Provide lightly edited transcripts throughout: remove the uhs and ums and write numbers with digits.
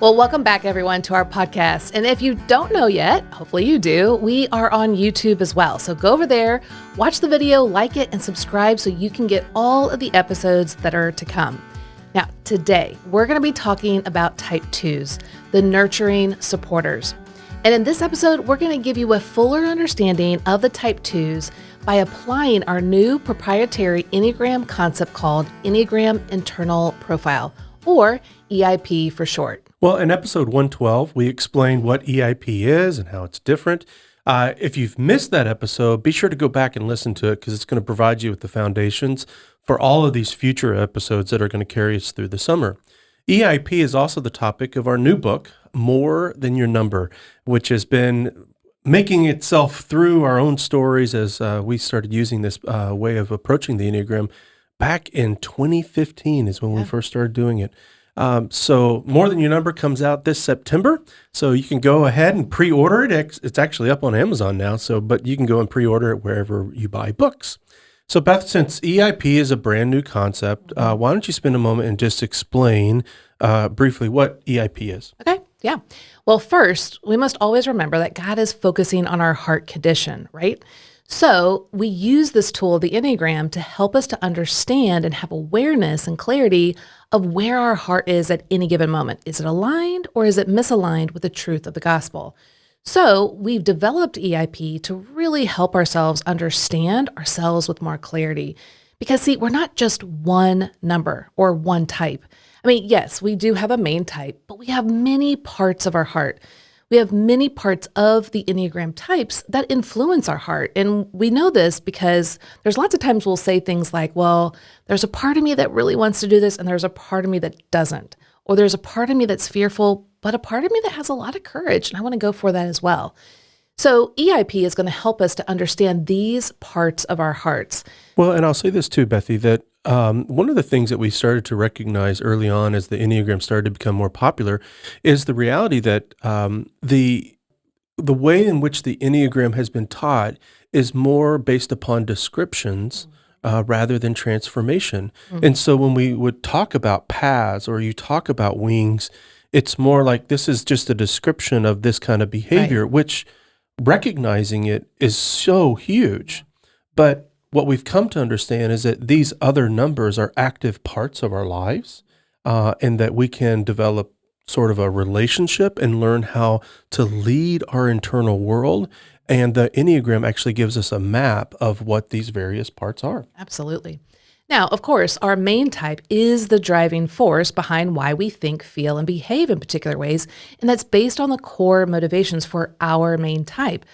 Well, welcome back, everyone, to our podcast. And if you don't know yet, hopefully you do, we are on YouTube as well. So go over there, watch the video, like it, and subscribe so you can get all of the episodes that are to come. Now, today, we're going to be talking about Type 2s, the nurturing supporters. And in this episode, we're going to give you a fuller understanding of the Type 2s by applying our new proprietary Enneagram concept called Enneagram Internal Profile, or EIP for short. Well, in episode 112, we explained what EIP is and how it's different. If you've missed that episode, be sure to go back and listen to it because it's going to provide you with the foundations for all of these future episodes that are going to carry us through the summer. EIP is also the topic of our new book, More Than Your Number, which has been making itself through our own stories as we started using this way of approaching the Enneagram back in 2015 is when we first started doing it. So More Than Your Number comes out this September. So you can go ahead and pre-order it. It's actually up on Amazon now. But you can go and pre-order it wherever you buy books. So Beth, since EIP is a brand new concept, why don't you spend a moment and just explain briefly what EIP is? Okay, yeah. Well, first, we must always remember that God is focusing on our heart condition, right? So we use this tool, the Enneagram, to help us to understand and have awareness and clarity of where our heart is at any given moment. Is it aligned or is it misaligned with the truth of the gospel? So we've developed EIP to really help ourselves understand ourselves with more clarity. Because see, we're not just one number or one type. I mean, yes, we do have a main type, but we have many parts of our heart. We have many parts of the Enneagram types that influence our heart. And we know this because there's lots of times we'll say things like, well, there's a part of me that really wants to do this, and there's a part of me that doesn't. Or there's a part of me that's fearful, but a part of me that has a lot of courage, and I want to go for that as well. So EIP is going to help us to understand these parts of our hearts. Well, and I'll say this too, Bethy, that one of the things that we started to recognize early on as the Enneagram started to become more popular is the reality that the way in which the Enneagram has been taught is more based upon descriptions rather than transformation. Mm-hmm. And so when we would talk about paths or you talk about wings, it's more like this is just a description of this kind of behavior, which recognizing it is so huge. But what we've come to understand is that these other numbers are active parts of our lives, and that we can develop sort of a relationship and learn how to lead our internal world. And the Enneagram actually gives us a map of what these various parts are. Absolutely. Now, of course, our main type is the driving force behind why we think, feel, and behave in particular ways, and that's based on the core motivations for our main type.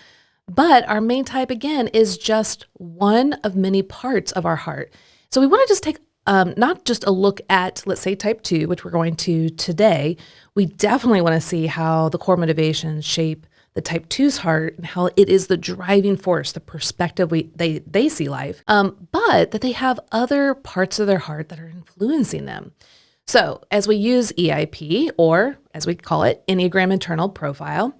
But our main type, again, is just one of many parts of our heart. So we want to just take not just a look at, let's say, type 2, which we're going to today. We definitely want to see how the core motivations shape the type 2's heart and how it is the driving force, the perspective they see life, but that they have other parts of their heart that are influencing them. So as we use EIP, or as we call it, Enneagram Internal Profile,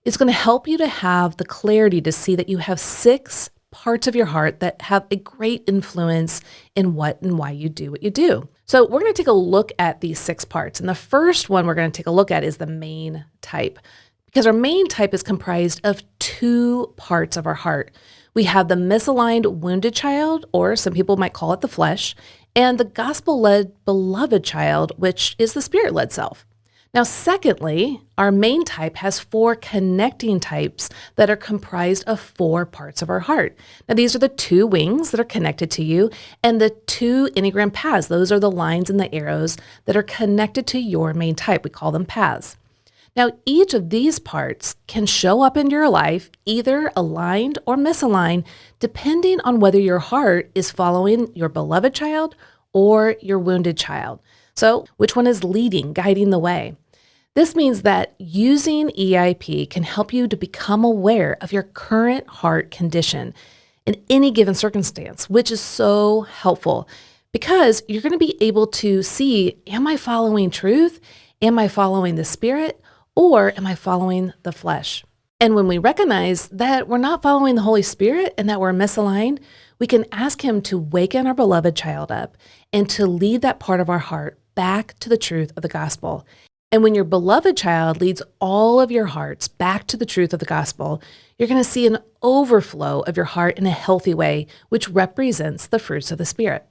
it's going to help you to have the clarity to see that you have 6 parts of your heart that have a great influence in what and why you do what you do. So we're going to take a look at these 6 parts. And the first one we're going to take a look at is the main type. Because our main type is comprised of 2 parts of our heart. We have the misaligned wounded child, or some people might call it the flesh, and the gospel-led beloved child, which is the spirit-led self. Now, secondly, our main type has 4 connecting types that are comprised of 4 parts of our heart. Now, these are the 2 wings that are connected to you, and the 2 Enneagram paths. Those are the lines and the arrows that are connected to your main type. We call them paths. Now, each of these parts can show up in your life either aligned or misaligned, depending on whether your heart is following your beloved child or your wounded child. So, which one is leading, guiding the way? This means that using EIP can help you to become aware of your current heart condition in any given circumstance, which is so helpful because you're going to be able to see, am I following truth? Am I following the Spirit? Or am I following the flesh? And when we recognize that we're not following the Holy Spirit and that we're misaligned, we can ask Him to waken our beloved child up and to lead that part of our heart back to the truth of the gospel. And when your beloved child leads all of your hearts back to the truth of the gospel, you're going to see an overflow of your heart in a healthy way, which represents the fruits of the Spirit.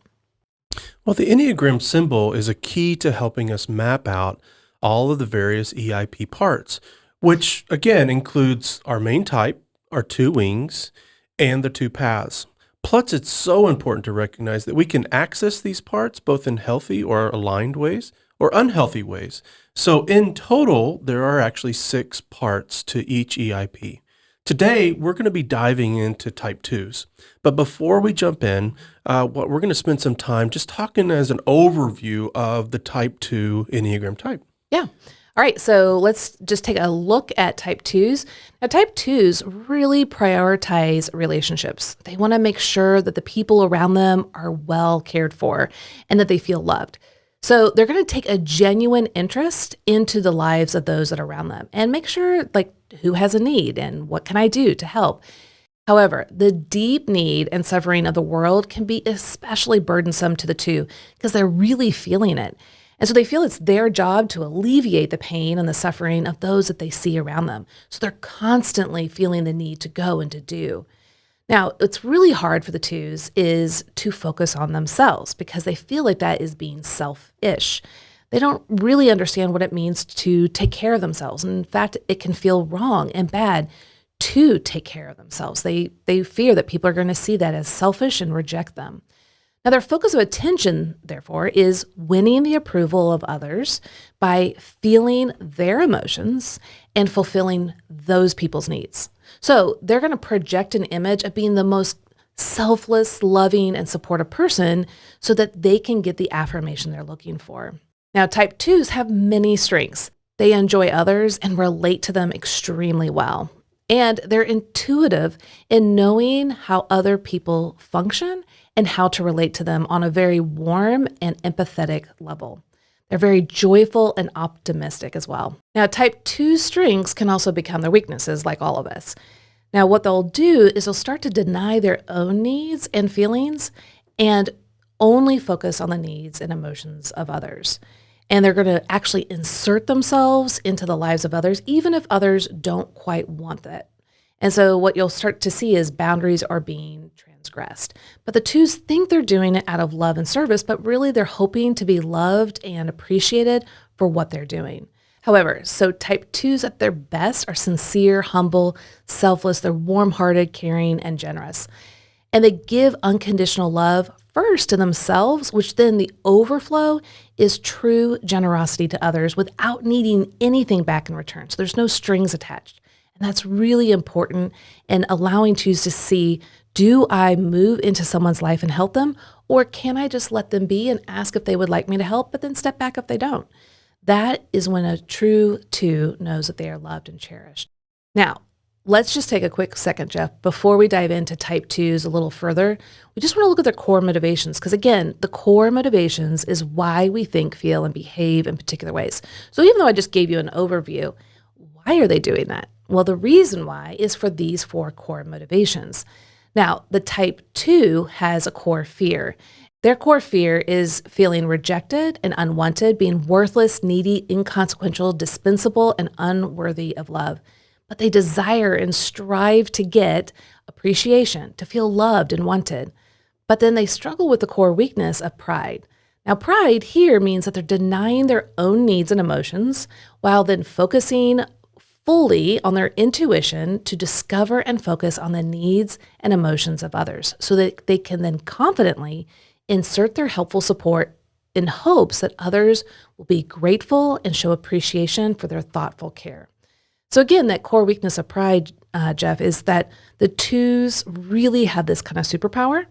Well, the Enneagram symbol is a key to helping us map out all of the various EIP parts, which again includes our main type, our two wings, and the two paths. Plus, it's so important to recognize that we can access these parts both in healthy or aligned ways or unhealthy ways. So in total, there are actually 6 parts to each EIP. Today, we're going to be diving into type 2s. But before we jump in, what we're going to spend some time just talking as an overview of the type 2 Enneagram type. Yeah. All right, so let's just take a look at type 2s. Now, type 2s really prioritize relationships. They want to make sure that the people around them are well cared for and that they feel loved. So they're going to take a genuine interest into the lives of those that are around them and make sure, like, who has a need and what can I do to help. However, the deep need and suffering of the world can be especially burdensome to the 2 because they're really feeling it. And so they feel it's their job to alleviate the pain and the suffering of those that they see around them. So they're constantly feeling the need to go and to do. Now, what's really hard for the 2s is to focus on themselves because they feel like that is being selfish. They don't really understand what it means to take care of themselves. In fact, it can feel wrong and bad to take care of themselves. They fear that people are going to see that as selfish and reject them. Now, their focus of attention, therefore, is winning the approval of others by feeling their emotions and fulfilling those people's needs. So they're going to project an image of being the most selfless, loving, and supportive person so that they can get the affirmation they're looking for. Now, type 2s have many strengths. They enjoy others and relate to them extremely well. And they're intuitive in knowing how other people function and how to relate to them on a very warm and empathetic level. They're very joyful and optimistic as well. Now, type 2 strengths can also become their weaknesses, like all of us. Now, what they'll do is they'll start to deny their own needs and feelings and only focus on the needs and emotions of others. And they're going to actually insert themselves into the lives of others, even if others don't quite want that. And so what you'll start to see is boundaries are being transgressed. But the 2s think they're doing it out of love and service, but really they're hoping to be loved and appreciated for what they're doing. However, so type 2s at their best are sincere, humble, selfless, they're warm-hearted, caring, and generous. And they give unconditional love first to themselves, which then the overflow is true generosity to others without needing anything back in return. So there's no strings attached. And that's really important in allowing 2s to see, do I move into someone's life and help them? Or can I just let them be and ask if they would like me to help, but then step back if they don't? That is when a true 2 knows that they are loved and cherished. Now, let's just take a quick second, Jeff. Before we dive into type 2s a little further, we just want to look at their core motivations. Because again, the core motivations is why we think, feel, and behave in particular ways. So even though I just gave you an overview, why are they doing that? Well, the reason why is for these 4 core motivations. Now, the type 2 has a core fear. Their core fear is feeling rejected and unwanted, being worthless, needy, inconsequential, dispensable, and unworthy of love. But they desire and strive to get appreciation, to feel loved and wanted. But then they struggle with the core weakness of pride. Now, pride here means that they're denying their own needs and emotions while then focusing fully on their intuition to discover and focus on the needs and emotions of others so that they can then confidently insert their helpful support in hopes that others will be grateful and show appreciation for their thoughtful care. So again, that core weakness of pride, Jeff, is that the 2s really have this kind of superpower.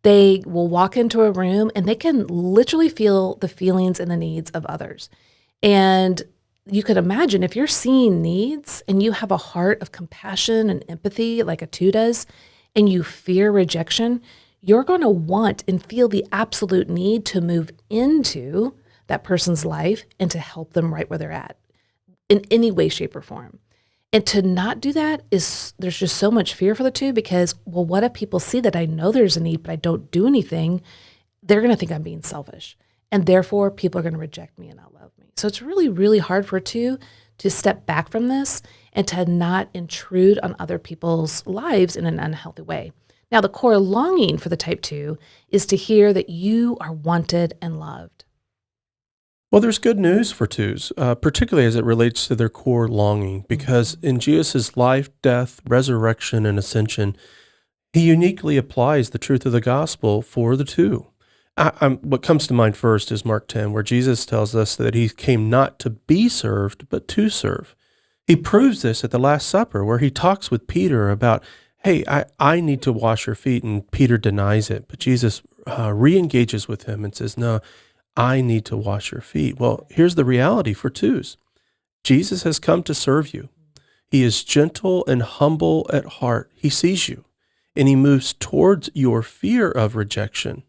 They will walk into a room and they can literally feel the feelings and the needs of others. And you could imagine if you're seeing needs and you have a heart of compassion and empathy like a 2 does, and you fear rejection, you're going to want and feel the absolute need to move into that person's life and to help them right where they're at in any way, shape, or form. And to not do that is, there's just so much fear for the 2 because, well, what if people see that I know there's a need, but I don't do anything? They're going to think I'm being selfish. And therefore, people are going to reject me and not love me. So it's really, really hard for a two to step back from this and to not intrude on other people's lives in an unhealthy way. Now, the core longing for the type two is to hear that you are wanted and loved. Well, there's good news for twos, particularly as it relates to their core longing, because in Jesus' life, death, resurrection, and ascension, he uniquely applies the truth of the gospel for the two. What comes to mind first is Mark 10, where Jesus tells us that he came not to be served, but to serve. He proves this at the Last Supper, where he talks with Peter about, hey, I need to wash your feet, and Peter denies it. But Jesus re-engages with him and says, no, I need to wash your feet. Well, here's the reality for twos. Jesus has come to serve you. He is gentle and humble at heart. He sees you, and he moves towards your fear of rejection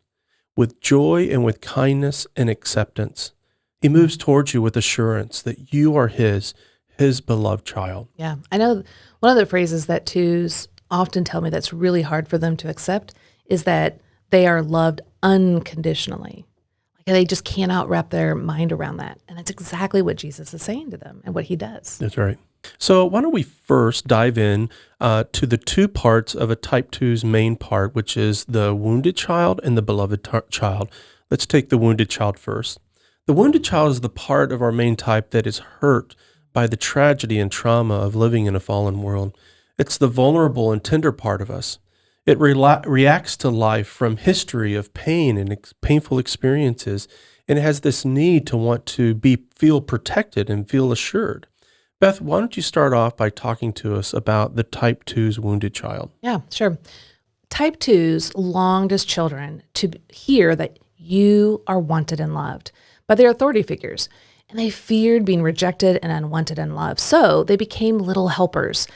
with joy and with kindness and acceptance. He moves towards you with assurance that you are his beloved child. Yeah. I know one of the phrases that twos often tell me that's really hard for them to accept is that they are loved unconditionally. Like they just cannot wrap their mind around that. And that's exactly what Jesus is saying to them and what he does. That's right. So why don't we first dive in to the two parts of a type 2's main part, which is the wounded child and the beloved child. Let's take the wounded child first. The wounded child is the part of our main type that is hurt by the tragedy and trauma of living in a fallen world. It's the vulnerable and tender part of us. It reacts to life from history of pain and painful experiences, and it has this need to want to feel protected and feel assured. Beth, why don't you start off by talking to us about the type 2's wounded child? Yeah, sure. Type 2s longed as children to hear that you are wanted and loved by their authority figures, and they feared being rejected and unwanted and loved. So they became little helpers,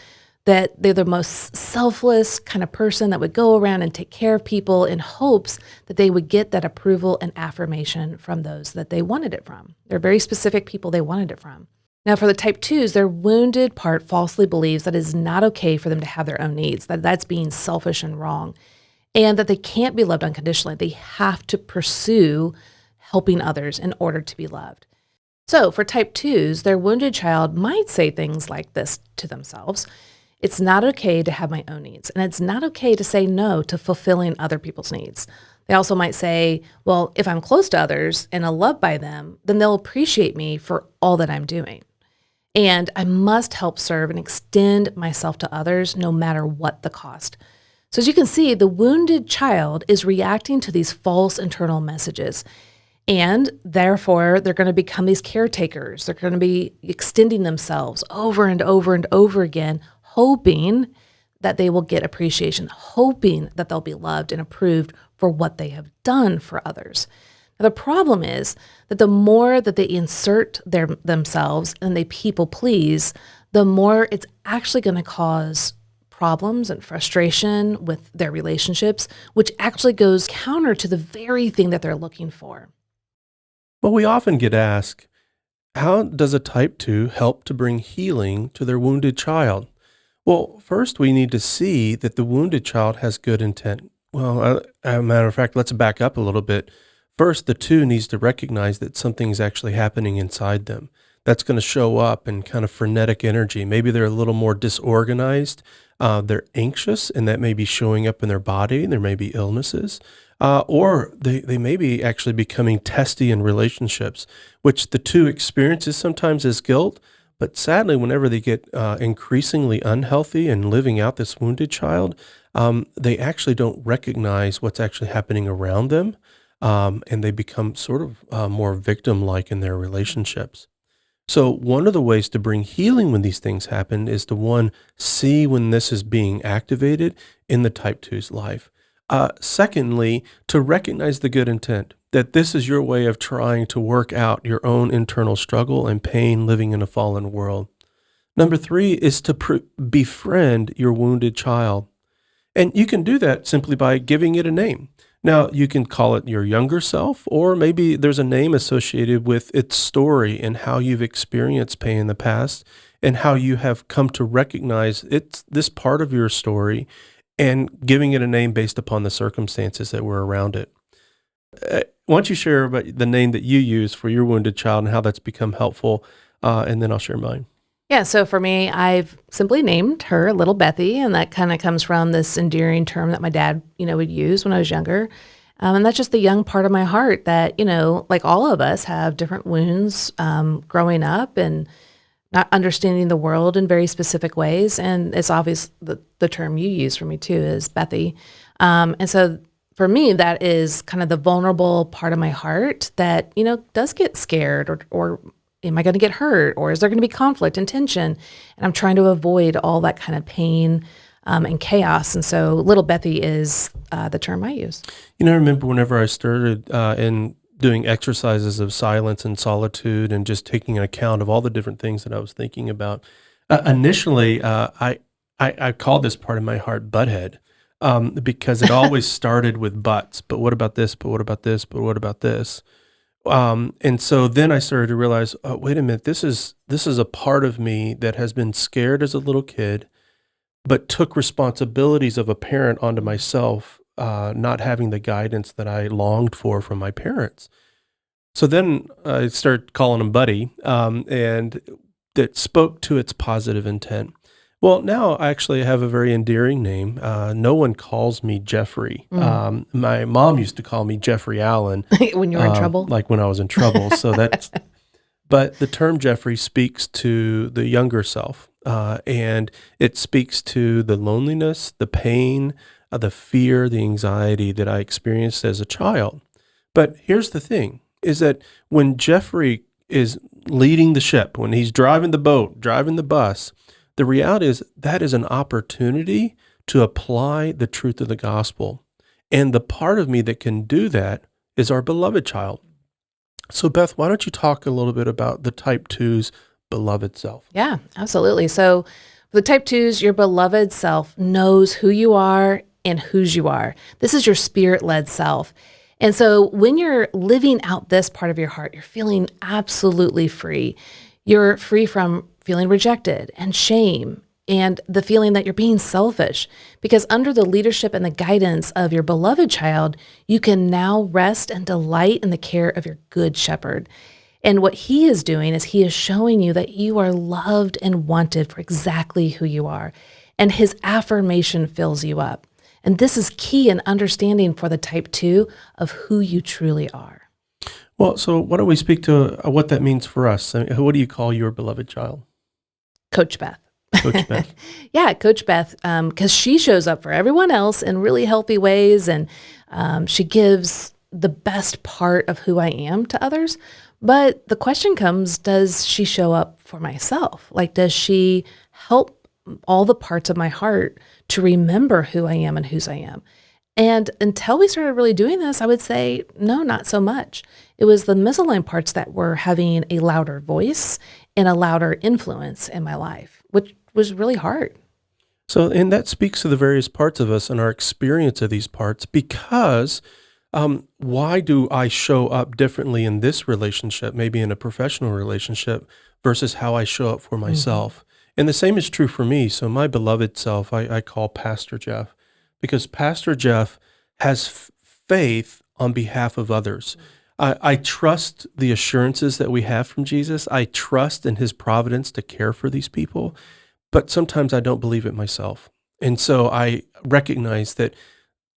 that they're the most selfless kind of person that would go around and take care of people in hopes that they would get that approval and affirmation from those that they wanted it from. They're very specific people they wanted it from. Now, for the type 2s, their wounded part falsely believes that it is not okay for them to have their own needs, that that's being selfish and wrong, and that they can't be loved unconditionally. They have to pursue helping others in order to be loved. So for type 2s, their wounded child might say things like this to themselves. It's not okay to have my own needs, and it's not okay to say no to fulfilling other people's needs. They also might say, well, if I'm close to others and are loved by them, then they'll appreciate me for all that I'm doing. And I must help serve and extend myself to others no matter what the cost. So as you can see, the wounded child is reacting to these false internal messages. And therefore, they're going to become these caretakers. They're going to be extending themselves over and over and over again, hoping that they will get appreciation, hoping that they'll be loved and approved for what they have done for others. Now, the problem is that the more that they insert themselves and they people please, the more it's actually going to cause problems and frustration with their relationships, which actually goes counter to the very thing that they're looking for. Well, we often get asked, how does a type 2 help to bring healing to their wounded child? Well, first we need to see that the wounded child has good intent. Well, as a matter of fact, let's back up a little bit. First, the 2 needs to recognize that something's actually happening inside them. That's going to show up in kind of frenetic energy. Maybe they're a little more disorganized. They're anxious, and that may be showing up in their body. There may be illnesses. Or they may be actually becoming testy in relationships, which the 2 experiences sometimes as guilt. But sadly, whenever they get increasingly unhealthy and living out this wounded child, they actually don't recognize what's actually happening around them. And they become sort of more victim-like in their relationships. So one of the ways to bring healing when these things happen is to, one, see when this is being activated in the type 2's life. Secondly, to recognize the good intent, that this is your way of trying to work out your own internal struggle and pain living in a fallen world. Number 3 is to befriend your wounded child. And you can do that simply by giving it a name. Now, you can call it your younger self, or maybe there's a name associated with its story and how you've experienced pain in the past and how you have come to recognize it's this part of your story and giving it a name based upon the circumstances that were around it. Why don't you share about the name that you use for your wounded child and how that's become helpful, and then I'll share mine. Yeah, so for me, I've simply named her Little Bethy, and that kind of comes from this endearing term that my dad, would use when I was younger. And that's just the young part of my heart that, like all of us have different wounds growing up and not understanding the world in very specific ways. And it's obvious the term you use for me too is Bethy. And so for me, that is kind of the vulnerable part of my heart that, does get scared or am I going to get hurt? Or is there going to be conflict and tension? And I'm trying to avoid all that kind of pain and chaos. And so Little Bethy is the term I use. I remember whenever I started in doing exercises of silence and solitude and just taking an account of all the different things that I was thinking about. Initially, I called this part of my heart butthead because it always started with buts. But what about this? But what about this? But what about this? And so then I started to realize, oh, wait a minute, this is a part of me that has been scared as a little kid, but took responsibilities of a parent onto myself, not having the guidance that I longed for from my parents. So then I started calling him Buddy, and that spoke to its positive intent. Well, now I actually have a very endearing name. No one calls me Jeffrey. My mom used to call me Jeffrey Allen. When you were in trouble? Like when I was in trouble. But the term Jeffrey speaks to the younger self, and it speaks to the loneliness, the pain, the fear, the anxiety that I experienced as a child. But here's the thing, is that when Jeffrey is leading the ship, when he's driving the boat, driving the bus, the reality is that is an opportunity to apply the truth of the gospel. And the part of me that can do that is our beloved child. So Beth, why don't you talk a little bit about the type 2's beloved self? Yeah, absolutely. So for the type 2's, your beloved self knows who you are and whose you are. This is your spirit-led self. And so when you're living out this part of your heart, you're feeling absolutely free. You're free from feeling rejected and shame and the feeling that you're being selfish, because under the leadership and the guidance of your beloved child, you can now rest and delight in the care of your good shepherd. And what he is doing is he is showing you that you are loved and wanted for exactly who you are. And his affirmation fills you up. And this is key in understanding for the type 2 of who you truly are. Well, so why don't we speak to what that means for us? I mean, what do you call your beloved child? Coach Beth. Coach Beth. Yeah, Coach Beth, because she shows up for everyone else in really healthy ways, and she gives the best part of who I am to others. But the question comes, does she show up for myself? Like, does she help all the parts of my heart to remember who I am and whose I am? And until we started really doing this, I would say, no, not so much. It was the misaligned parts that were having a louder voice and a louder influence in my life, which was really hard. So, and that speaks to the various parts of us and our experience of these parts, because why do I show up differently in this relationship, maybe in a professional relationship, versus how I show up for myself? And the same is true for me. So my beloved self, I call Pastor Jeff, because Pastor Jeff has faith on behalf of others. I trust the assurances that we have from Jesus. I trust in his providence to care for these people, but sometimes I don't believe it myself. And so I recognize that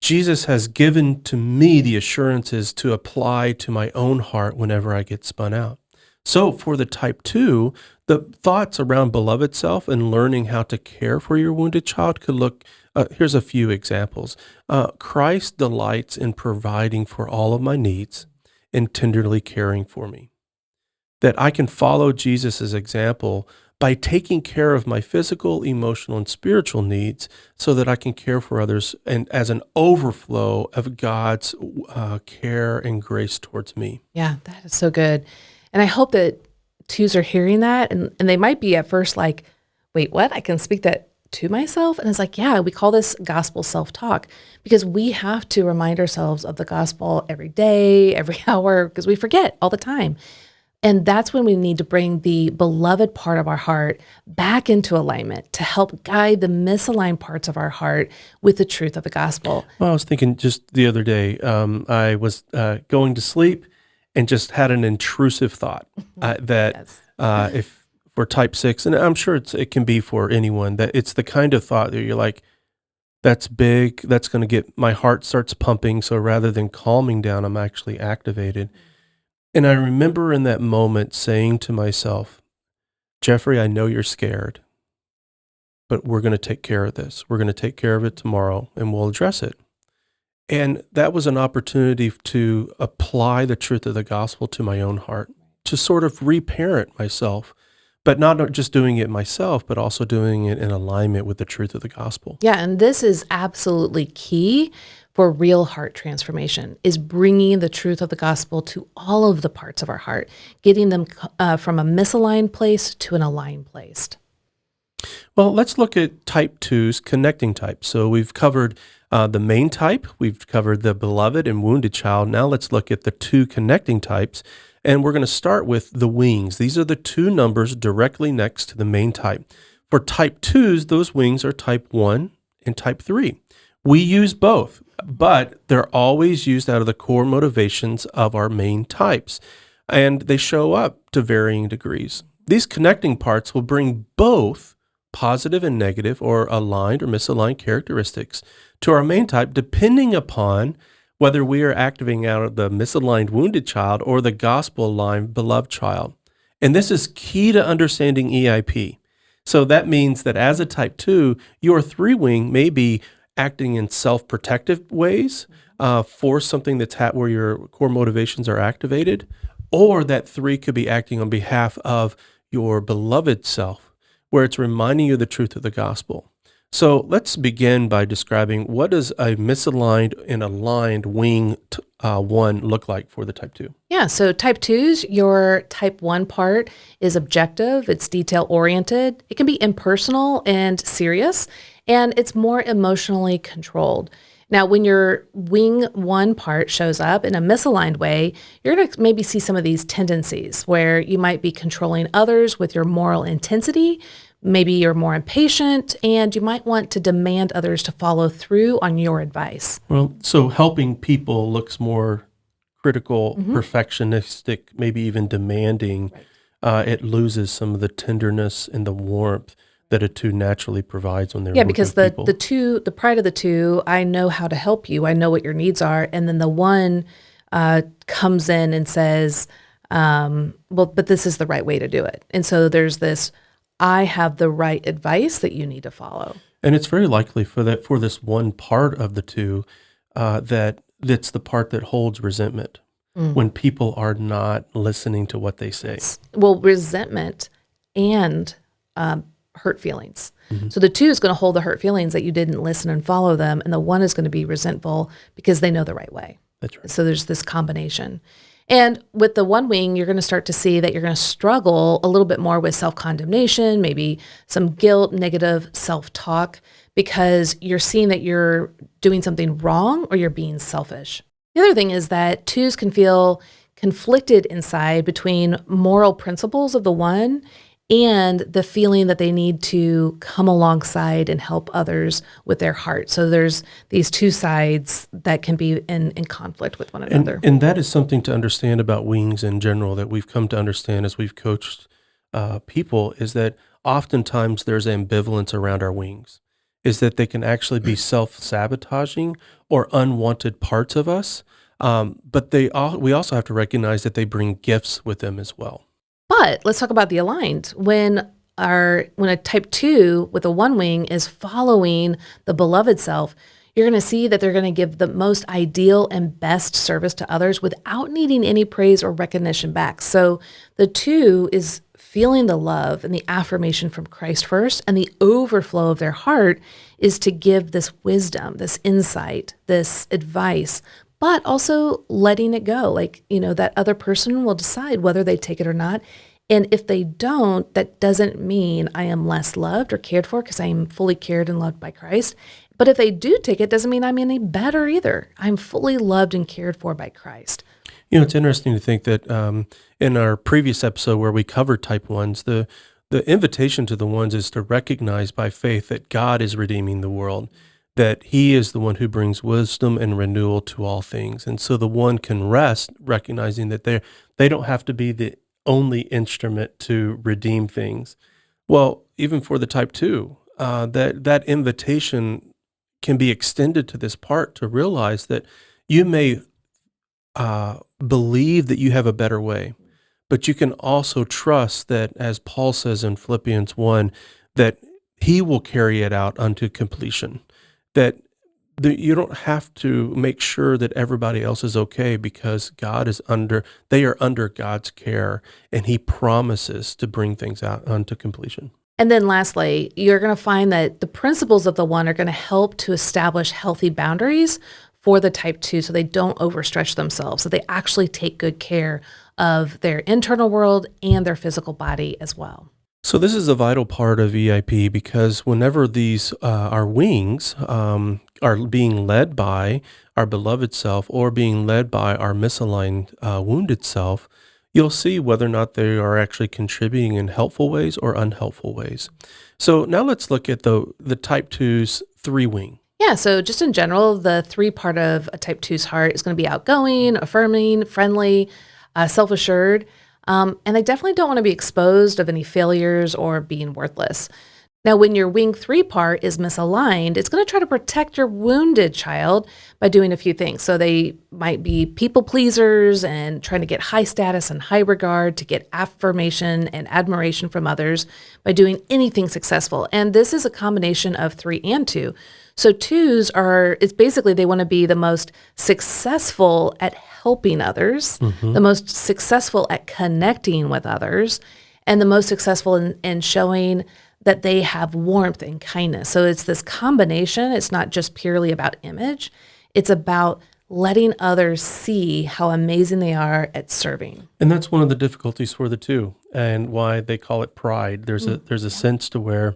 Jesus has given to me the assurances to apply to my own heart whenever I get spun out. So for the type 2, the thoughts around beloved self and learning how to care for your wounded child could look, here's a few examples. Christ delights in providing for all of my needs and tenderly caring for me. That I can follow Jesus' example by taking care of my physical, emotional, and spiritual needs so that I can care for others and as an overflow of God's care and grace towards me. Yeah, that is so good. And I hope that 2s are hearing that, and they might be at first like, wait, what? I can speak that to myself? And it's like, yeah, we call this gospel self-talk because we have to remind ourselves of the gospel every day, every hour, because we forget all the time. And that's when we need to bring the beloved part of our heart back into alignment to help guide the misaligned parts of our heart with the truth of the gospel. Well, I was thinking just the other day, I was going to sleep and just had an intrusive thought that Yes. if for type 6, and I'm sure it can be for anyone, that it's the kind of thought that you're like, that's big, that's going to get, my heart starts pumping. So rather than calming down, I'm actually activated. And I remember in that moment saying to myself, Jeffrey, I know you're scared, but we're going to take care of this. We're going to take care of it tomorrow and we'll address it. And that was an opportunity to apply the truth of the gospel to my own heart, to sort of reparent myself, but not just doing it myself, but also doing it in alignment with the truth of the gospel. Yeah, and this is absolutely key for real heart transformation, is bringing the truth of the gospel to all of the parts of our heart, getting them from a misaligned place to an aligned place. Well, let's look at type 2's connecting type. So we've covered the main type, we've covered the beloved and wounded child. Now let's look at the 2 connecting types, and we're going to start with the wings. These are the 2 numbers directly next to the main type. For type 2s, those wings are type 1 and type 3. We use both, but they're always used out of the core motivations of our main types, and they show up to varying degrees. These connecting parts will bring both positive and negative or aligned or misaligned characteristics to our main type, depending upon whether we are activating out of the misaligned wounded child or the gospel-aligned beloved child. And this is key to understanding EIP. So that means that as a type 2, your 3 wing may be acting in self-protective ways for something that's where your core motivations are activated, or that 3 could be acting on behalf of your beloved self, where it's reminding you of the truth of the gospel. So let's begin by describing what does a misaligned and aligned wing 1 look like for the type 2? Yeah, so type 2s, your type 1 part is objective, it's detail-oriented, it can be impersonal and serious, and it's more emotionally controlled. Now, when your wing 1 part shows up in a misaligned way, you're going to maybe see some of these tendencies where you might be controlling others with your moral intensity. Maybe you're more impatient, and you might want to demand others to follow through on your advice. Well, so helping people looks more critical, perfectionistic, maybe even demanding. Right. It loses some of the tenderness and the warmth that a 2 naturally provides when they're Yeah, working because with people. the pride of the 2, I know how to help you. I know what your needs are. And then the 1 comes in and says, well, but this is the right way to do it. And so there's this, I have the right advice that you need to follow. And it's very likely for this one part of the 2 that's the part that holds resentment when people are not listening to what they say. Well, resentment and hurt feelings. So the 2 is going to hold the hurt feelings that you didn't listen and follow them, and the 1 is going to be resentful because they know the right way. That's right. So there's this combination. And with the 1 wing, you're going to start to see that you're going to struggle a little bit more with self-condemnation, maybe some guilt, negative self-talk, because you're seeing that you're doing something wrong or you're being selfish. The other thing is that 2s can feel conflicted inside between moral principles of the 1 and the feeling that they need to come alongside and help others with their heart. So there's these 2 sides that can be in conflict with one another. And that is something to understand about wings in general that we've come to understand as we've coached people, is that oftentimes there's ambivalence around our wings, is that they can actually be self-sabotaging or unwanted parts of us, but we also have to recognize that they bring gifts with them as well. But let's talk about the aligned. When a type 2 with a 1 wing is following the beloved self, you're going to see that they're going to give the most ideal and best service to others without needing any praise or recognition back. So the 2 is feeling the love and the affirmation from Christ first, and the overflow of their heart is to give this wisdom, this insight, this advice, but also letting it go. Like, that other person will decide whether they take it or not. And if they don't, that doesn't mean I am less loved or cared for, because I am fully cared and loved by Christ. But if they do take it, doesn't mean I'm any better either. I'm fully loved and cared for by Christ. It's interesting to think that in our previous episode where we covered type ones, the invitation to the ones is to recognize by faith that God is redeeming the world, that He is the one who brings wisdom and renewal to all things. And so the one can rest recognizing that they don't have to be the only instrument to redeem things. Well, even for the type two, that invitation can be extended to this part to realize that you may believe that you have a better way, but you can also trust that, as Paul says in Philippians 1, that He will carry it out unto completion, that you don't have to make sure that everybody else is okay because they are under God's care, and He promises to bring things out unto completion. And then lastly, you're going to find that the principles of the one are going to help to establish healthy boundaries for the type 2 so they don't overstretch themselves, so they actually take good care of their internal world and their physical body as well. So this is a vital part of EIP because whenever these our wings are being led by our beloved self or being led by our misaligned wounded self, you'll see whether or not they are actually contributing in helpful ways or unhelpful ways. So now let's look at the type 2's 3 wing. Yeah, so just in general, the 3 part of a type 2's heart is going to be outgoing, affirming, friendly, self-assured, and they definitely don't want to be exposed of any failures or being worthless. Now, when your wing 3 part is misaligned, it's going to try to protect your wounded child by doing a few things. So they might be people pleasers and trying to get high status and high regard, to get affirmation and admiration from others by doing anything successful. And this is a combination of 3 and 2. So 2s it's basically they want to be the most successful at helping others, the most successful at connecting with others, and the most successful in showing that they have warmth and kindness. So it's this combination. It's not just purely about image. It's about letting others see how amazing they are at serving. And that's one of the difficulties for the 2 and why they call it pride. There's a sense to where,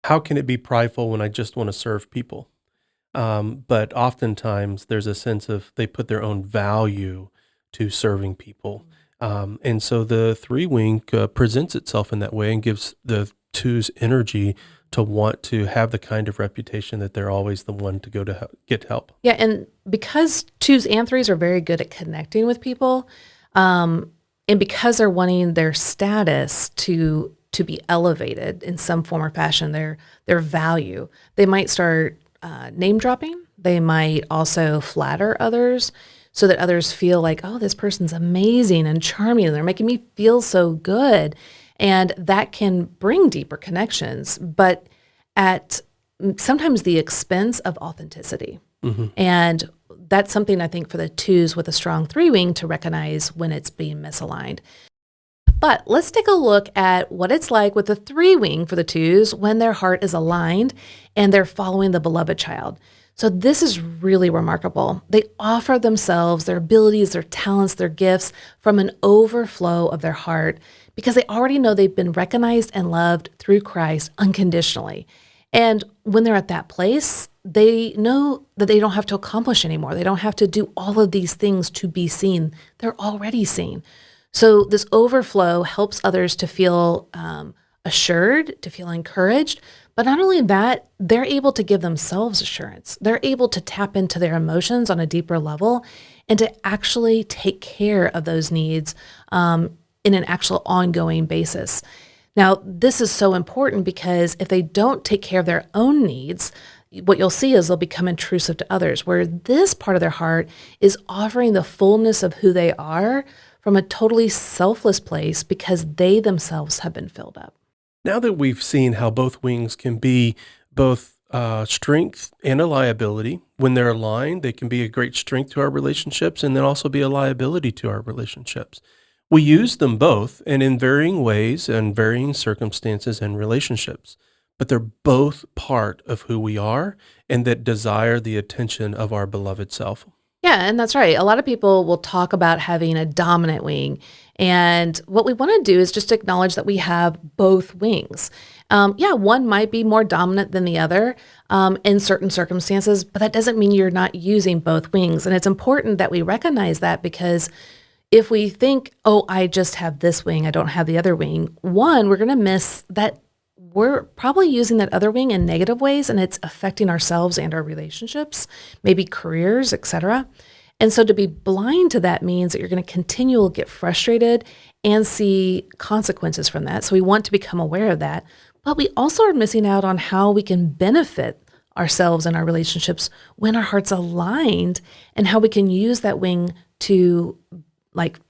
how can it be prideful when I just want to serve people? But oftentimes there's a sense of they put their own value to serving people. And so the 3 wing presents itself in that way and gives the 2's energy to want to have the kind of reputation that they're always the one to go to get help. Yeah, and because 2s and 3s are very good at connecting with people, and because they're wanting their status to be elevated in some form or fashion, their value, they might start name dropping. They might also flatter others, so that others feel like, oh, this person's amazing and charming, and they're making me feel so good. And that can bring deeper connections, but at sometimes the expense of authenticity. And that's something I think for the 2s with a strong 3 wing to recognize when it's being misaligned. But let's take a look at what it's like with the 3 wing for the 2s when their heart is aligned and they're following the beloved child. So this is really remarkable. They offer themselves, their abilities, their talents, their gifts from an overflow of their heart because they already know they've been recognized and loved through Christ unconditionally. And when they're at that place, they know that they don't have to accomplish anymore. They don't have to do all of these things to be seen. They're already seen. So this overflow helps others to feel assured, to feel encouraged. But not only that, they're able to give themselves assurance. They're able to tap into their emotions on a deeper level and to actually take care of those needs in an actual ongoing basis. Now, this is so important because if they don't take care of their own needs, what you'll see is they'll become intrusive to others, where this part of their heart is offering the fullness of who they are from a totally selfless place because they themselves have been filled up. Now that we've seen how both wings can be both strength and a liability, when they're aligned, they can be a great strength to our relationships and then also be a liability to our relationships. We use them both and in varying ways and varying circumstances and relationships, but they're both part of who we are and that desire the attention of our beloved self. Yeah, and that's right. A lot of people will talk about having a dominant wing. And what we want to do is just acknowledge that we have both wings. Yeah, one might be more dominant than the other in certain circumstances, but that doesn't mean you're not using both wings. And it's important that we recognize that because if we think, oh, I just have this wing, I don't have the other wing, one, we're going to miss that we're probably using that other wing in negative ways and it's affecting ourselves and our relationships, maybe careers, etc. And so to be blind to that means that you're going to continually get frustrated and see consequences from that. So we want to become aware of that. But we also are missing out on how we can benefit ourselves and our relationships when our heart's aligned and how we can use that wing to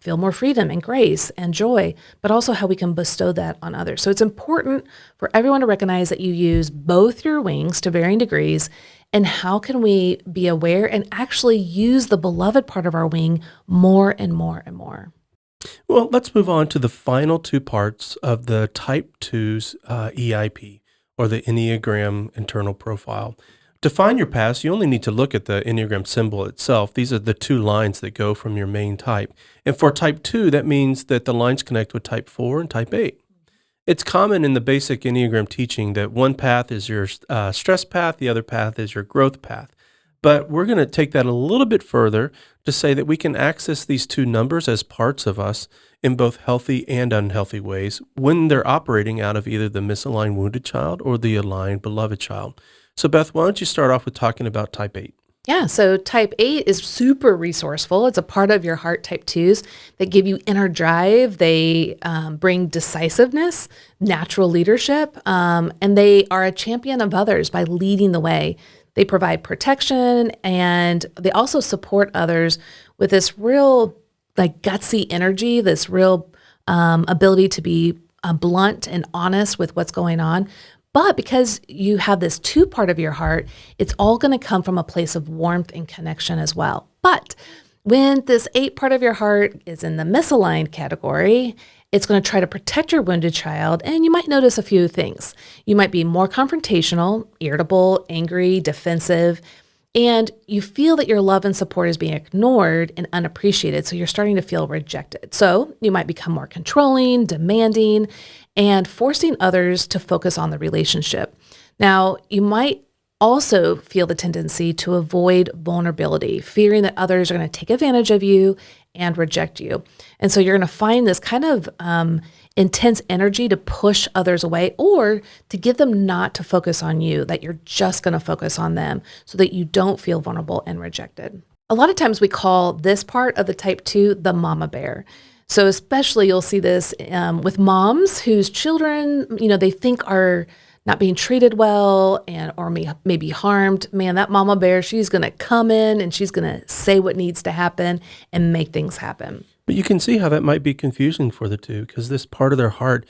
feel more freedom and grace and joy, but also how we can bestow that on others. So it's important for everyone to recognize that you use both your wings to varying degrees, and how can we be aware and actually use the beloved part of our wing more and more and more. Well, let's move on to the final two parts of the Type 2's EIP, or the Enneagram Internal Profile. To find your paths, you only need to look at the Enneagram symbol itself. These are the two lines that go from your main type. And for Type 2, that means that the lines connect with Type 4 and Type 8. It's common in the basic Enneagram teaching that one path is your stress path, the other path is your growth path. But we're going to take that a little bit further to say that we can access these two numbers as parts of us in both healthy and unhealthy ways when they're operating out of either the misaligned wounded child or the aligned beloved child. So Beth, why don't you start off with talking about Type 8? Yeah, so type 8 is super resourceful. It's a part of your heart, type 2s, that give you inner drive. They bring decisiveness, natural leadership, and they are a champion of others by leading the way. They provide protection, and they also support others with this real gutsy energy, this real ability to be blunt and honest with what's going on. But because you have this 2 part of your heart, it's all going to come from a place of warmth and connection as well. But when this 8 part of your heart is in the misaligned category, it's going to try to protect your wounded child, and you might notice a few things. You might be more confrontational, irritable, angry, defensive, and you feel that your love and support is being ignored and unappreciated, so you're starting to feel rejected. So you might become more controlling, demanding, and forcing others to focus on the relationship. Now, you might also feel the tendency to avoid vulnerability, fearing that others are going to take advantage of you and reject you. And so you're going to find this kind of intense energy to push others away or to get them not to focus on you, that you're just going to focus on them so that you don't feel vulnerable and rejected. A lot of times we call this part of the type 2 the mama bear. So especially you'll see this with moms whose children, they think are not being treated well or may be harmed. Man, that mama bear, she's going to come in and she's going to say what needs to happen and make things happen. But you can see how that might be confusing for the two, because this part of their heart,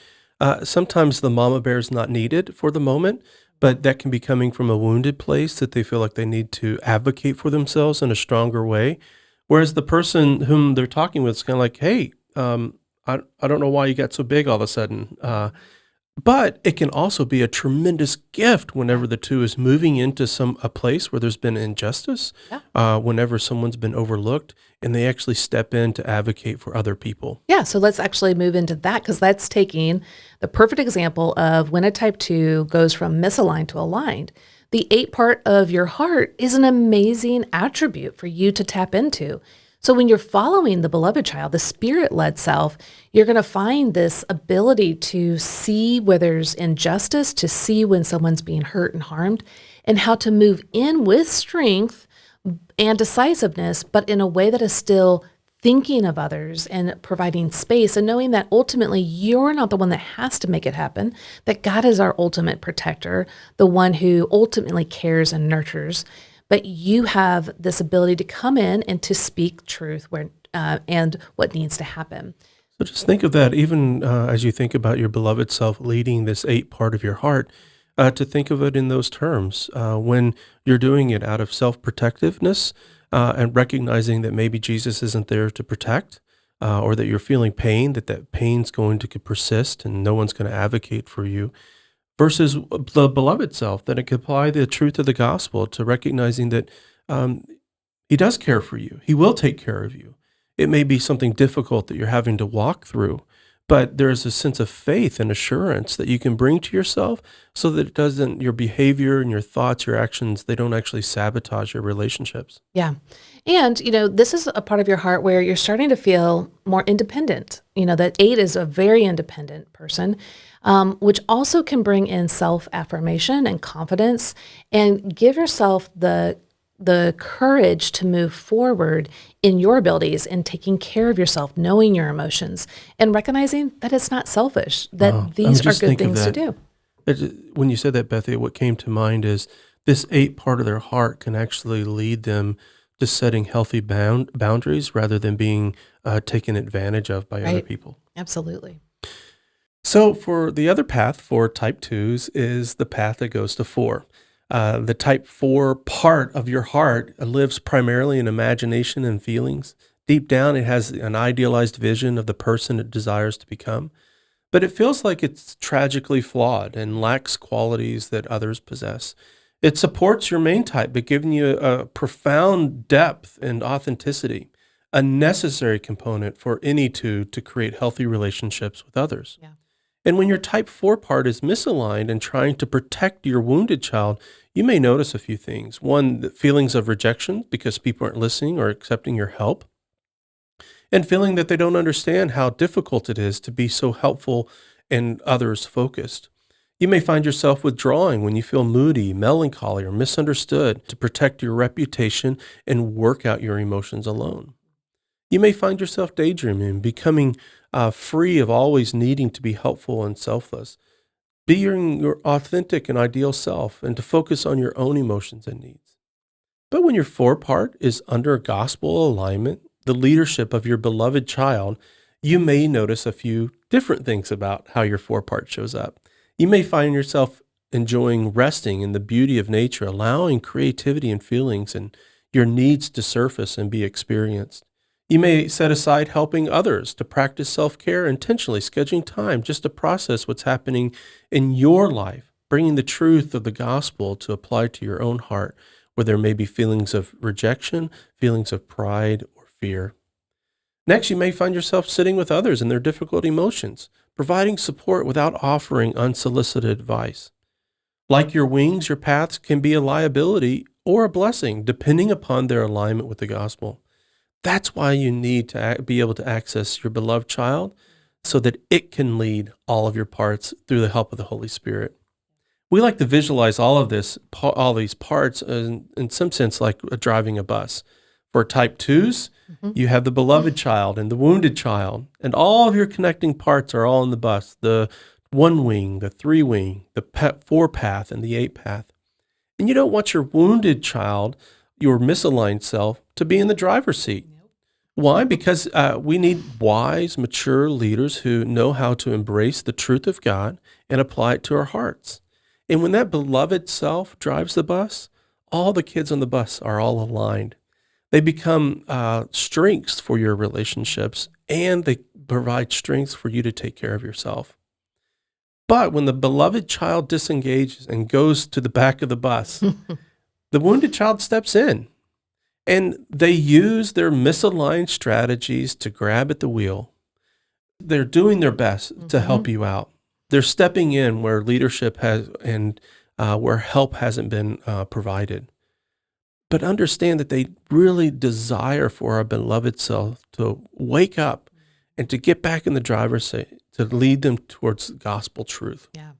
sometimes the mama bear is not needed for the moment, but that can be coming from a wounded place that they feel like they need to advocate for themselves in a stronger way. Whereas the person whom they're talking with is kind of like, hey, I don't know why you got so big all of a sudden. But it can also be a tremendous gift whenever the two is moving into a place where there's been injustice, whenever someone's been overlooked, and they actually step in to advocate for other people. Yeah, so let's actually move into that, because that's taking the perfect example of when a type 2 goes from misaligned to aligned. The 8 part of your heart is an amazing attribute for you to tap into. So when you're following the beloved child, the spirit-led self, you're going to find this ability to see where there's injustice, to see when someone's being hurt and harmed, and how to move in with strength and decisiveness, but in a way that is still thinking of others and providing space and knowing that ultimately you're not the one that has to make it happen, that God is our ultimate protector, the one who ultimately cares and nurtures. But you have this ability to come in and to speak truth and what needs to happen. So just think of that, even as you think about your beloved self leading this 8 part of your heart, to think of it in those terms. When you're doing it out of self-protectiveness and recognizing that maybe Jesus isn't there to protect, or that you're feeling pain, that pain's going to persist and no one's going to advocate for you. Versus the beloved self, that it could apply the truth of the gospel to recognizing that He does care for you. He will take care of you. It may be something difficult that you're having to walk through, but there's a sense of faith and assurance that you can bring to yourself so that it doesn't, your behavior and your thoughts, your actions, they don't actually sabotage your relationships. Yeah. And, this is a part of your heart where you're starting to feel more independent. That 8 is a very independent person, which also can bring in self-affirmation and confidence and give yourself the courage to move forward in your abilities and taking care of yourself, knowing your emotions, and recognizing that it's not selfish, that these are good things to do. When you said that, Beth, what came to mind is this 8 part of their heart can actually lead them to setting healthy boundaries rather than being taken advantage of by other people. Absolutely. So for the other path for type 2s is the path that goes to 4. The type 4 part of your heart lives primarily in imagination and feelings. Deep down, it has an idealized vision of the person it desires to become, but it feels like it's tragically flawed and lacks qualities that others possess. It supports your main type, but giving you a profound depth and authenticity, a necessary component for any two to create healthy relationships with others. Yeah. And when your type 4 part is misaligned and trying to protect your wounded child, you may notice a few things. One, the feelings of rejection because people aren't listening or accepting your help, and feeling that they don't understand how difficult it is to be so helpful and others focused. You may find yourself withdrawing when you feel moody, melancholy, or misunderstood to protect your reputation and work out your emotions alone. You may find yourself daydreaming, becoming free of always needing to be helpful and selfless, being your authentic and ideal self, and to focus on your own emotions and needs. But when your 4 part is under gospel alignment, the leadership of your beloved child, you may notice a few different things about how your 4 part shows up. You may find yourself enjoying resting in the beauty of nature, allowing creativity and feelings and your needs to surface and be experienced. You may set aside helping others to practice self-care, intentionally scheduling time just to process what's happening in your life, bringing the truth of the gospel to apply to your own heart, where there may be feelings of rejection, feelings of pride, or fear. Next, you may find yourself sitting with others in their difficult emotions, providing support without offering unsolicited advice. Like your wings, your paths can be a liability or a blessing, depending upon their alignment with the gospel. That's why you need to be able to access your beloved child so that it can lead all of your parts through the help of the Holy Spirit. We like to visualize all these parts in some sense like driving a bus. For type 2s, you have the beloved child and the wounded child, and all of your connecting parts are all in the bus, the 1 wing, the 3 wing, the 4 path, and the 8 path. And you don't want your wounded child, your misaligned self, to be in the driver's seat. Why? Because we need wise, mature leaders who know how to embrace the truth of God and apply it to our hearts. And when that beloved self drives the bus, all the kids on the bus are all aligned. They become strengths for your relationships, and they provide strengths for you to take care of yourself. But when the beloved child disengages and goes to the back of the bus, the wounded child steps in. And they use their misaligned strategies to grab at the wheel. They're doing their best to help you out. They're stepping in where leadership has and where help hasn't been provided. But understand that they really desire for our beloved self to wake up and to get back in the driver's seat, to lead them towards gospel truth. Yeah.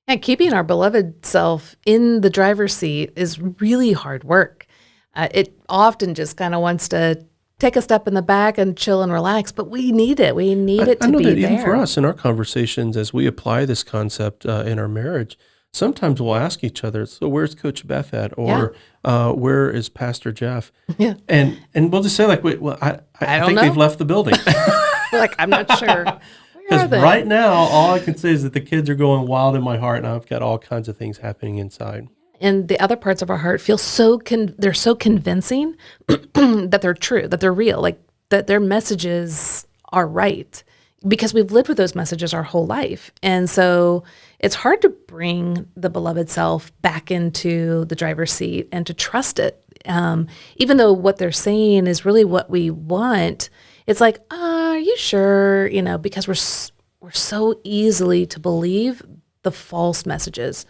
And keeping our beloved self in the driver's seat is really hard work. It often just kind of wants to take a step in the back and chill and relax, but we need it. We need it to be there. Even for us in our conversations, as we apply this concept in our marriage, sometimes we'll ask each other, so where's Coach Beth at? Or where is Pastor Jeff? Yeah. And we'll just say like, I think they've left the building. Like, I'm not sure. Because right now, all I can say is that the kids are going wild in my heart, and I've got all kinds of things happening inside. And the other parts of our heart feel they're so convincing that they're true, that they're real, like that their messages are right, because we've lived with those messages our whole life. And so it's hard to bring the beloved self back into the driver's seat and to trust it Even though what they're saying is really what we want, it's like, are you sure? Because we're so easily to believe the false messages.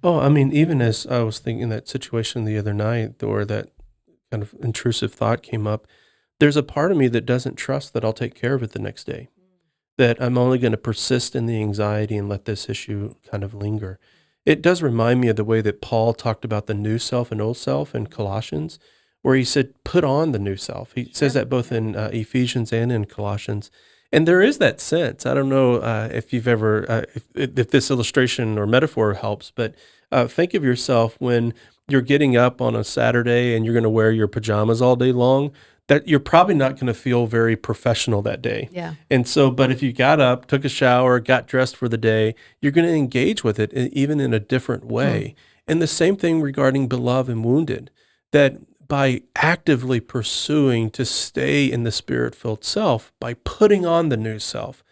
Oh, I mean, even as I was thinking that situation the other night, or that kind of intrusive thought came up, there's a part of me that doesn't trust that I'll take care of it the next day, that I'm only going to persist in the anxiety and let this issue kind of linger. It does remind me of the way that Paul talked about the new self and old self in Colossians, where he said, put on the new self. He says that both in Ephesians and in Colossians. And there is that sense. I don't know if you've ever, if this illustration or metaphor helps, but think of yourself when you're getting up on a Saturday and you're going to wear your pajamas all day long, that you're probably not going to feel very professional that day. Yeah. And so, but if you got up, took a shower, got dressed for the day, you're going to engage with it even in a different way. And the same thing regarding beloved and wounded, that by actively pursuing to stay in the spirit-filled self, by putting on the new self,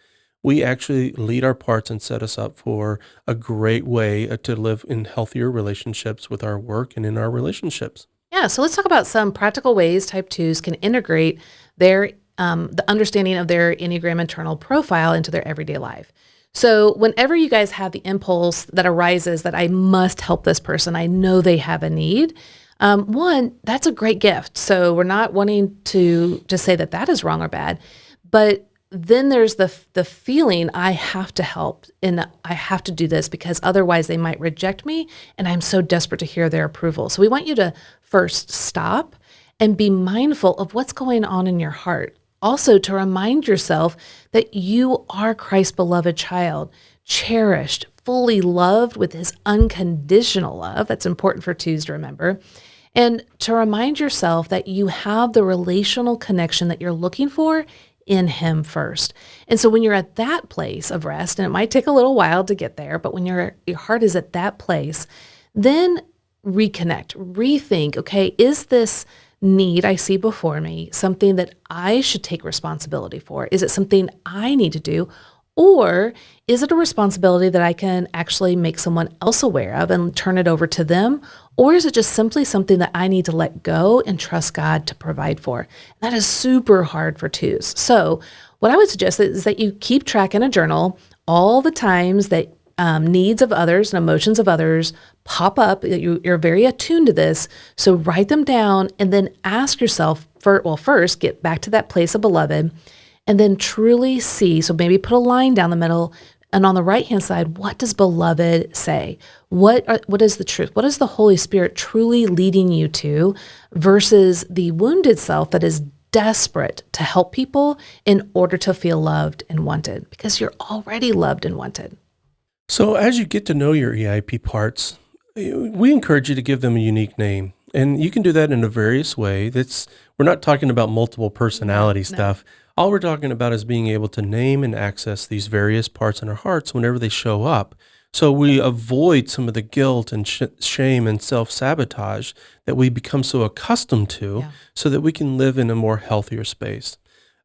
we actually lead our parts and set us up for a great way to live in healthier relationships with our work and in our relationships. Yeah, so let's talk about some practical ways Type 2s can integrate their the understanding of their Enneagram Internal Profile into their everyday life. So whenever you guys have the impulse that arises that I must help this person, I know they have a need, one, that's a great gift. So we're not wanting to say that is wrong or bad, but then there's the feeling I have to help and I have to do this because otherwise they might reject me and I'm so desperate to hear their approval. So we want you to first stop and be mindful of what's going on in your heart. Also to remind yourself that you are Christ's beloved child, cherished, fully loved with his unconditional love. That's important for 2s to remember. And to remind yourself that you have the relational connection that you're looking for in him first. And so when you're at that place of rest, and it might take a little while to get there, but when your heart is at that place, then reconnect, rethink, okay, is this need I see before me something that I should take responsibility for? Is it something I need to do? Or is it a responsibility that I can actually make someone else aware of and turn it over to them? Or is it just simply something that I need to let go and trust God to provide for? That is super hard for 2s. So what I would suggest is that you keep track in a journal all the times that needs of others and emotions of others pop up. You're very attuned to this. So write them down and then ask yourself, first, get back to that place of beloved, and then truly see. So maybe put a line down the middle, and on the right-hand side, what does beloved say? What is the truth? What is the Holy Spirit truly leading you to versus the wounded self that is desperate to help people in order to feel loved and wanted? Because you're already loved and wanted. So as you get to know your EIP parts, we encourage you to give them a unique name. And you can do that in a various way. We're not talking about multiple personality stuff. All we're talking about is being able to name and access these various parts in our hearts whenever they show up. So we avoid some of the guilt and shame and self-sabotage that we become so accustomed to so that we can live in a more healthier space.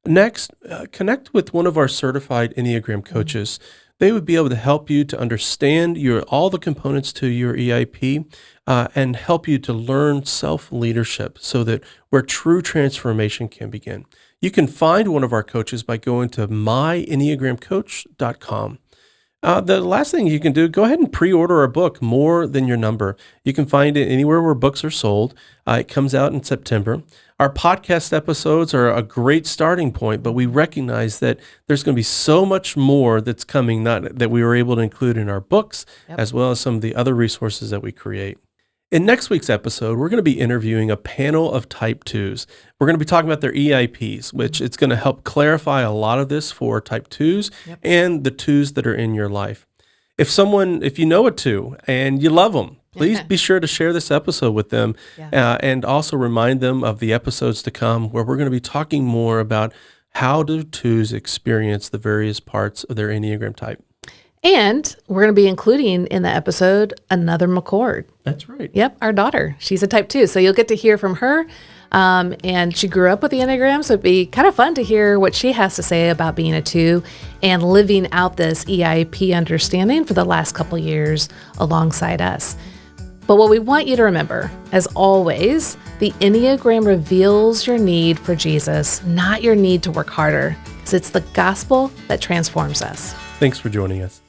Next, connect with one of our certified Enneagram coaches. They would be able to help you to understand all the components to your EIP and help you to learn self-leadership so that where true transformation can begin. You can find one of our coaches by going to myenneagramcoach.com. The last thing you can do, go ahead and pre-order our book, More Than Your Number. You can find it anywhere where books are sold. It comes out in September. Our podcast episodes are a great starting point, but we recognize that there's going to be so much more that's coming that we were able to include in our books, as well as some of the other resources that we create. In next week's episode, we're going to be interviewing a panel of Type 2s. We're going to be talking about their EIPs, which it's going to help clarify a lot of this for Type 2s and the 2s that are in your life. If you know a 2 and you love them, please be sure to share this episode with them and also remind them of the episodes to come where we're going to be talking more about how do 2s experience the various parts of their Enneagram type. And we're going to be including in the episode another McCord. That's right. Yep, our daughter. She's a Type 2, so you'll get to hear from her. And she grew up with the Enneagram, so it'd be kind of fun to hear what she has to say about being a 2 and living out this EIP understanding for the last couple years alongside us. But what we want you to remember, as always, the Enneagram reveals your need for Jesus, not your need to work harder, because it's the gospel that transforms us. Thanks for joining us.